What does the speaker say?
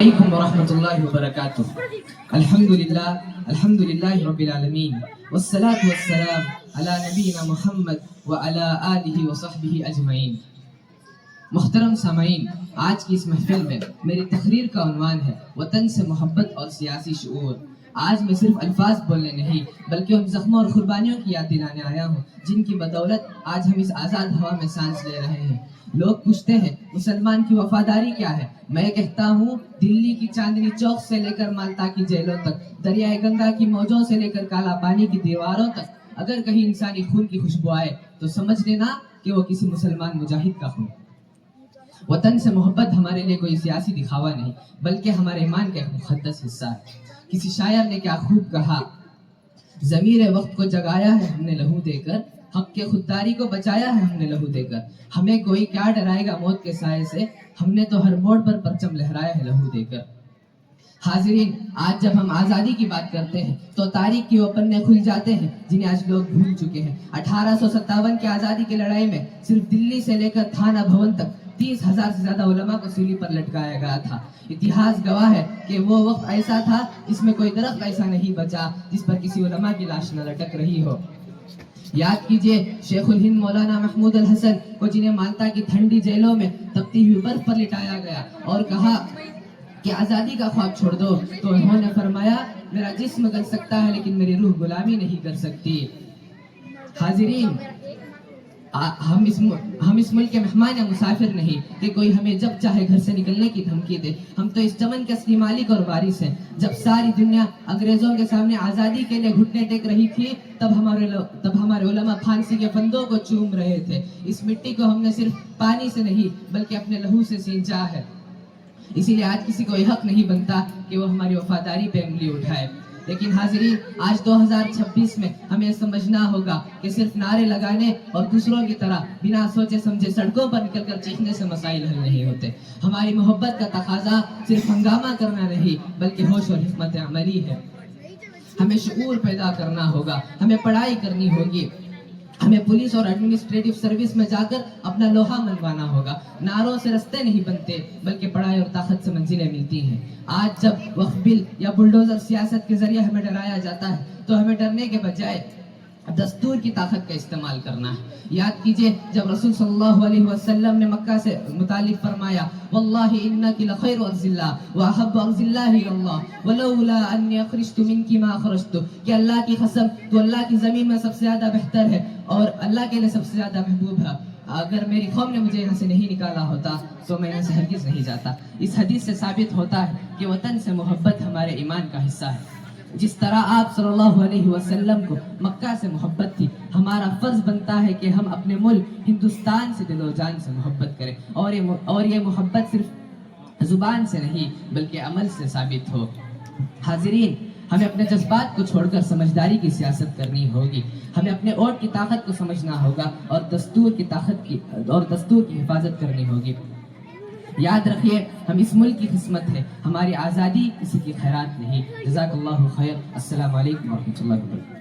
علیکم ورحمۃ اللہ وبرکاتہ۔ الحمد للہ رب العالمین والصلاة والسلام علی نبینا محمد وعلی آلہ وصحبہ اجمعین۔ محترم سامعین، آج کی اس محفل میں میری تقریر کا عنوان ہے وطن سے محبت اور سیاسی شعور۔ آج میں صرف الفاظ بولنے نہیں بلکہ ان زخموں اور قربانیوں کی یاد دلانے آیا ہوں جن کی بدولت آج ہم اس آزاد ہوا میں سانس لے رہے ہیں۔ لوگ پوچھتے ہیں مسلمان کی وفاداری کیا ہے؟ میں کہتا ہوں دلی کی چاندنی چوک سے لے کر مالٹا کی جیلوں تک، دریائے گنگا کی موجوں سے لے کر کالا پانی کی دیواروں تک، اگر کہیں انسانی خون کی خوشبو آئے تو سمجھ لینا کہ وہ کسی مسلمان مجاہد کا خون۔ وطن سے محبت ہمارے لیے کوئی سیاسی دکھاوا نہیں بلکہ ہمارے ایمان کا ایک مقدس حصہ ہے۔ کسی شاعر نے کیا خوب کہا، ضمیر وقت کو جگایا ہے ہم نے لہو دے کر، حق کے خودداری کو بچایا ہے ہم نے لہو دے کر، ہمیں کوئی کیا ڈرائے گا موت کے سائے سے، ہم نے تو ہر موڑ پر پرچم لہرایا ہے لہو دے کر۔ حاضرین، آج جب ہم آزادی کی بات کرتے ہیں تو تاریخ کی وہ پنے کھل جاتے ہیں جنہیں آج لوگ بھول چکے ہیں۔ 1857 کی آزادی کی لڑائی میں صرف دلی سے لے کر تھانہ بھون تک 30,000 سے زیادہ علماء کو سولی پر لٹکایا گیا تھا۔ اتہاس گواہ ہے کہ وہ وقت ایسا تھا جس میں کوئی درخت ایسا نہیں بچا جس پر کسی علماء کی لاش نہ لٹک رہی ہو۔ یاد کیجئے شیخ الہند مولانا محمود الحسن کو جنہیں مالٹا کی ٹھنڈی جیلوں میں تپتی ہوئی برف پر لٹایا گیا اور کہا کہ آزادی کا خواب چھوڑ دو، تو انہوں نے فرمایا میرا جسم گل سکتا ہے لیکن میری روح غلامی نہیں کر سکتی۔ حاضرین، ہم اس ملک کے مہمان یا مسافر نہیں کہ کوئی ہمیں جب چاہے گھر سے نکلنے کی دھمکی دے۔ ہم تو اس چمن کے اصلی مالک اور وارث ہیں۔ جب ساری دنیا انگریزوں کے سامنے آزادی کے لیے گھٹنے ٹیک رہی تھی تب ہمارے علماء پھانسی کے فندوں کو چوم رہے تھے۔ اس مٹی کو ہم نے صرف پانی سے نہیں بلکہ اپنے لہو سے سینچا ہے، اسی لیے آج کسی کو یہ حق نہیں بنتا کہ وہ ہماری وفاداری پہ انگلی اٹھائے۔ لیکن حاضرین، آج 2026 میں ہمیں سمجھنا ہوگا کہ صرف نعرے لگانے اور دوسروں کی طرح بنا سوچے سمجھے سڑکوں پر نکل کر چیخنے سے مسائل حل نہیں ہوتے۔ ہماری محبت کا تقاضا صرف ہنگامہ کرنا نہیں بلکہ ہوش اور حکمت عملی ہے۔ ہمیں شعور پیدا کرنا ہوگا، ہمیں پڑھائی کرنی ہوگی، ہمیں پولیس اور ایڈمنسٹریٹو سروس میں جا کر اپنا لوہا منوانا ہوگا۔ نعروں سے رستے نہیں بنتے بلکہ پڑھائی اور طاقت سے منزلیں ملتی ہیں۔ آج جب وقف بل یا بلڈوزر سیاست کے ذریعے ہمیں ڈرایا جاتا ہے تو ہمیں ڈرنے کے بجائے دستور کی طاقت کا استعمال کرنا ہے۔ یاد کیجئے جب رسول صلی اللہ علیہ وسلم نے مکہ سے متعلق فرمایا واللہ انک لخیر ارض اللہ واحب ارض اللہ اللہ ولولا انی اخرجت منک ما اخرجت، کہ اللہ کی قسم تو اللہ کی زمین میں سب سے زیادہ بہتر ہے اور اللہ کے لیے سب سے زیادہ محبوب ہے، اگر میری قوم نے مجھے یہاں سے نہیں نکالا ہوتا تو میں یہاں سے ہرگز نہیں جاتا۔ اس حدیث سے ثابت ہوتا ہے کہ وطن سے محبت ہمارے ایمان کا حصہ ہے۔ جس طرح آپ صلی اللہ علیہ وسلم کو مکہ سے محبت تھی، ہمارا فرض بنتا ہے کہ ہم اپنے ملک ہندوستان سے دل و جان سے محبت کریں اور یہ محبت صرف زبان سے نہیں بلکہ عمل سے ثابت ہو۔ حاضرین، ہمیں اپنے جذبات کو چھوڑ کر سمجھداری کی سیاست کرنی ہوگی۔ ہمیں اپنے ووٹ کی طاقت کو سمجھنا ہوگا اور دستور کی حفاظت کرنی ہوگی۔ یاد رکھیے ہم اس ملک کی قسمت ہے، ہماری آزادی کسی کی خیرات نہیں۔ جزاک اللہ خیر۔ السلام علیکم ورحمۃ اللہ وبرکاتہ۔